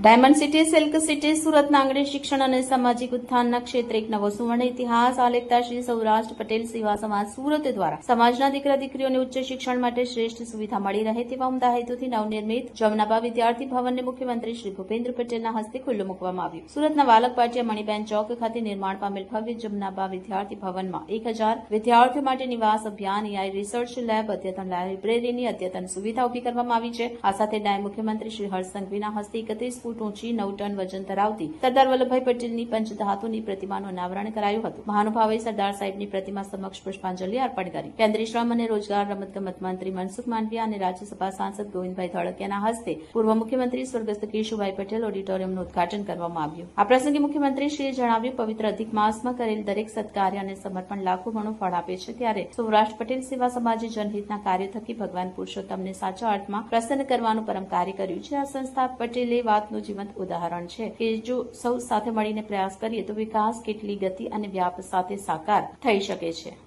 Diamond city silk city સુરતના આંગણે શિક્ષણ અને સામાજિક ઉત્થાનના ક્ષેત્રે એક નવો સુવર્ણ ઇતિહાસ આલેખતા શ્રી સૌરાષ્ટ્ર પટેલ સેવા સમાજ સુરત દ્વારા સમાજના દીકરા દીકરીઓને ઉચ્ચ શિક્ષણ માટે શ્રેષ્ઠ સુવિધા મળી રહે તેવા ઉમદા હેતુથી નવનિર્મિત જમનાબા વિદ્યાર્થી ભવનને મુખ્યમંત્રી શ્રી ભૂપેન્દ્ર પટેલના હસ્તે ખુલ્લું મૂકવામાં આવ્યું. સુરતના વાલક પાટિયા મણિબેન ચોક ખાતે નિર્માણ પામેલ ભવ્ય જમનાબા વિદ્યાર્થી ભવનમાં 1000 વિદ્યાર્થીઓ માટે નિવાસ અભિયાન, એઆઈ રિસર્ચ લેબ, અદ્યતન લાઇબ્રેરીની અદ્યતન સુવિધા ઉભી કરવામાં આવી છે. આ સાથે નાયબ મુખ્યમંત્રી શ્રી હર્ષ સંઘવીના હસ્તે 31 ફૂટ ઊંચી 9 ટન વજન ધરાવતી સરદાર વલ્લભભાઈ પટેલની પંચધાતુની પ્રતિમાનું અનાવરણ કરાયું હતું. મહાનુભાવોએ સરદાર સાહેબની પ્રતિમા સમક્ષ પુષ્પાંજલિ અર્પણ કરી. કેન્દ્રીય શ્રમ અને રોજગાર રમતગમત મંત્રી મનસુખ માંડવિયા અને રાજ્યસભા સાંસદ ગોવિંદભાઈ ધોળકિયાના હસ્તે પૂર્વ મુખ્યમંત્રી સ્વર્ગસ્થ કેશુભાઈ પટેલ ઓડિટોરિયમનું ઉદઘાટન કરવામાં આવ્યું. આ પ્રસંગે મુખ્યમંત્રીશ્રીએ જણાવ્યું, પવિત્ર અધિક માસમાં કરેલ દરેક સત્કાર્ય અને સમર્પણ લાખો ગણું ફળ આપે છે. ત્યારે સૌરાષ્ટ્ર પટેલ સેવા સમાજે જનહિતના કાર્ય થકી ભગવાન પુરુષોત્તમને સાચા અર્થમાં પ્રસન્ન કરવાનું પરમ કાર્ય કર્યું છે. આ સંસ્થા પટેલે વાતનું જીવંત ઉદાહરણ છે કે જો સૌ સાથે મળીને પ્રયાસ કરીએ તો વિકાસ કેટલી ગતિ અને વ્યાપ સાથે સાકાર થઈ શકે છે.